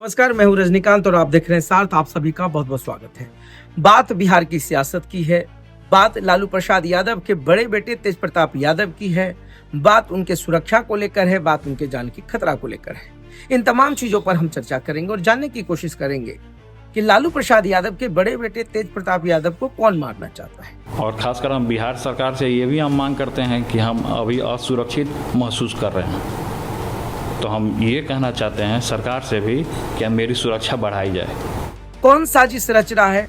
नमस्कार, मैं हूं रजनीकांत और आप देख रहे हैं सार्थ। आप सभी का बहुत बहुत स्वागत है। बात बिहार की सियासत की है, बात लालू प्रसाद यादव के बड़े बेटे तेज प्रताप यादव की है, बात उनके सुरक्षा को लेकर है, बात उनके जान की खतरा को लेकर है। इन तमाम चीजों पर हम चर्चा करेंगे और जानने की कोशिश करेंगे कि लालू प्रसाद यादव के बड़े बेटे तेज प्रताप यादव को कौन मारना चाहता है। और खासकर हम बिहार सरकार से ये भी हम मांग करते हैं कि हम अभी असुरक्षित महसूस कर रहे हैं, तो हम ये कहना चाहते हैं सरकार से भी कि मेरी सुरक्षा बढ़ाई जाए। कौन साजिश रच रहा है,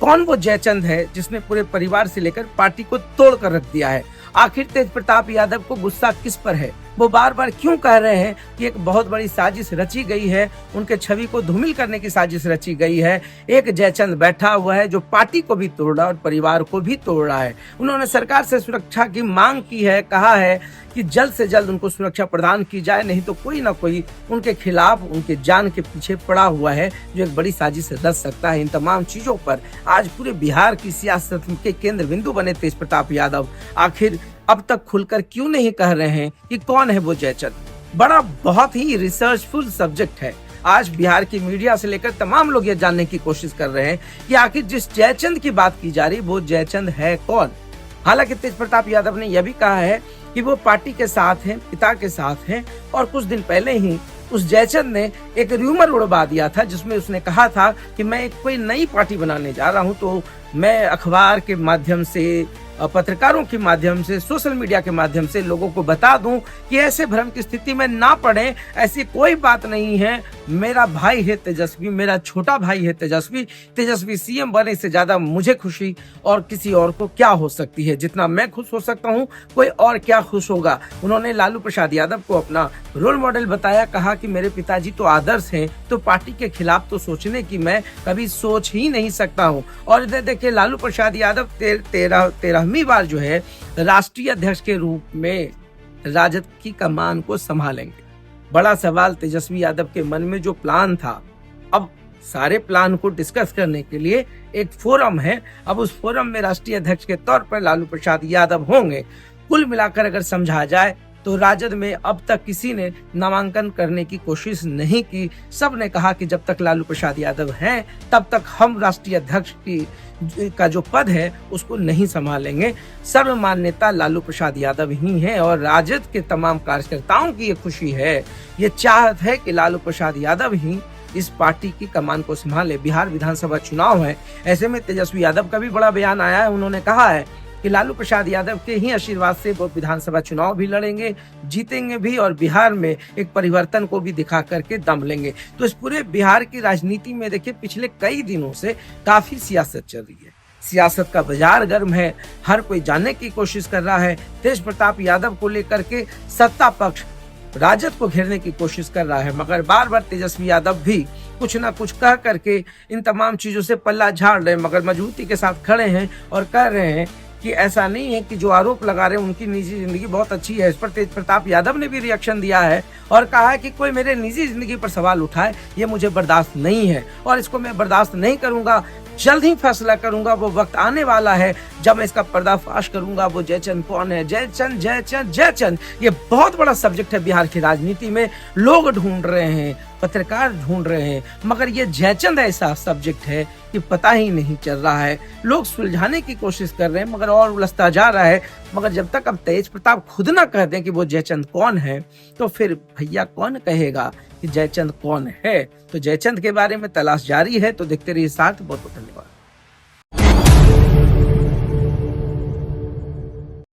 कौन वो जयचंद है जिसने पूरे परिवार से लेकर पार्टी को तोड़ कर रख दिया है। आखिर तेज प्रताप यादव को गुस्सा किस पर है? वो बार बार क्यों कह रहे हैं कि एक बहुत बड़ी साजिश रची गई है, उनके छवि को धूमिल करने की साजिश रची गई है। एक जयचंद बैठा हुआ है जो पार्टी को भी तोड़ रहा है और परिवार को भी तोड़ रहा है। उन्होंने सरकार से सुरक्षा की मांग की है, कहा है कि जल्द से जल्द उनको सुरक्षा प्रदान की जाए, नहीं तो कोई ना कोई उनके खिलाफ, उनके जान के पीछे पड़ा हुआ है जो एक बड़ी साजिश रच सकता है। इन तमाम चीजों पर आज पूरे बिहार की सियासत के केंद्र बिंदु बने तेज प्रताप यादव आखिर अब तक खुलकर क्यों नहीं कह रहे हैं कि कौन है वो जयचंद। बड़ा बहुत ही रिसर्चफुल सब्जेक्ट है। आज बिहार की मीडिया से लेकर तमाम लोग ये जानने की कोशिश कर रहे हैं कि आखिर जिस जयचंद की बात की जा रही वो जयचंद है कौन। हालांकि तेज प्रताप यादव ने यह भी कहा है कि वो पार्टी के साथ हैं, पिता के साथ हैं, और कुछ दिन पहले ही उस जयचंद ने एक र्यूमर उड़वा दिया था जिसमें उसने कहा था कि मैं एक कोई नई पार्टी बनाने जा रहा हूं, तो मैं अखबार के माध्यम से, पत्रकारों के माध्यम से, सोशल मीडिया के माध्यम से लोगों को बता दूं कि ऐसे भ्रम की स्थिति में ना पड़े। ऐसी कोई बात नहीं है। मेरा भाई है तेजस्वी, मेरा छोटा भाई है तेजस्वी। तेजस्वी सीएम बने से ज्यादा मुझे खुशी और किसी और को क्या हो सकती है। जितना मैं खुश हो सकता हूं, कोई और क्या खुश होगा। उन्होंने लालू प्रसाद यादव को अपना रोल मॉडल बताया, कहा कि मेरे पिताजी तो आदर्श हैं, तो पार्टी के खिलाफ तो सोचने की मैं कभी सोच ही नहीं सकता हूँ। और इधर देखिए, लालू प्रसाद यादव 13वीं बार जो है राष्ट्रीय अध्यक्ष के रूप में राजद की कमान को संभालेंगे। बड़ा सवाल तेजस्वी यादव के मन में जो प्लान था, अब सारे प्लान को डिस्कस करने के लिए एक फोरम है। अब उस फोरम में राष्ट्रीय अध्यक्ष के तौर पर लालू प्रसाद यादव होंगे। कुल मिलाकर अगर समझा जाए तो राजद में अब तक किसी ने नामांकन करने की कोशिश नहीं की। सब ने कहा कि जब तक लालू प्रसाद यादव हैं तब तक हम राष्ट्रीय अध्यक्ष का जो पद है उसको नहीं संभालेंगे। सर्वमान्यता लालू प्रसाद यादव ही हैं और राजद के तमाम कार्यकर्ताओं की ये खुशी है, ये चाहत है कि लालू प्रसाद यादव ही इस पार्टी की कमान को संभाले। बिहार विधानसभा चुनाव है, ऐसे में तेजस्वी यादव का भी बड़ा बयान आया है। उन्होंने कहा है कि लालू प्रसाद यादव के ही आशीर्वाद से वो विधानसभा चुनाव भी लड़ेंगे, जीतेंगे भी और बिहार में एक परिवर्तन को भी दिखा करके दम लेंगे। तो इस पूरे बिहार की राजनीति में देखिए, पिछले कई दिनों से काफी सियासत चल रही है। सियासत का बाजार गर्म है, हर कोई जानने की कोशिश कर रहा है। तेज प्रताप यादव को लेकर के सत्ता पक्ष राजद को घेरने की कोशिश कर रहा है, मगर बार बार तेजस्वी यादव भी कुछ ना कुछ कह करके इन तमाम चीजों से पल्ला झाड़ रहे हैं, मगर मजबूती के साथ खड़े हैं और कह रहे हैं कि ऐसा नहीं है कि जो आरोप लगा रहे हैं उनकी निजी जिंदगी बहुत अच्छी है। इस पर तेज प्रताप यादव ने भी रिएक्शन दिया है और कहा है कि कोई मेरे निजी जिंदगी पर सवाल उठाए, ये मुझे बर्दाश्त नहीं है और इसको मैं बर्दाश्त नहीं करूंगा। जल्द ही फैसला करूंगा, वो वक्त आने वाला है जब मैं इसका पर्दाफाश करूंगा। वो जयचंद कौन है? जयचंद जयचंद जयचंद, ये बहुत बड़ा सब्जेक्ट है बिहार की राजनीति में। लोग ढूंढ रहे हैं, पत्रकार ढूंढ रहे हैं, मगर ये जयचंद ऐसा सब्जेक्ट है कि पता ही नहीं चल रहा है। लोग सुलझाने की कोशिश कर रहे हैं मगर और उलझता जा रहा है। मगर जब तक अब तेज प्रताप खुद ना कह दें कि वो जयचंद कौन है, तो फिर भैया कौन कहेगा कि जयचंद कौन है। तो जयचंद के बारे में तलाश जारी है। तो देखते रहिए साथ। बहुत बहुत धन्यवाद।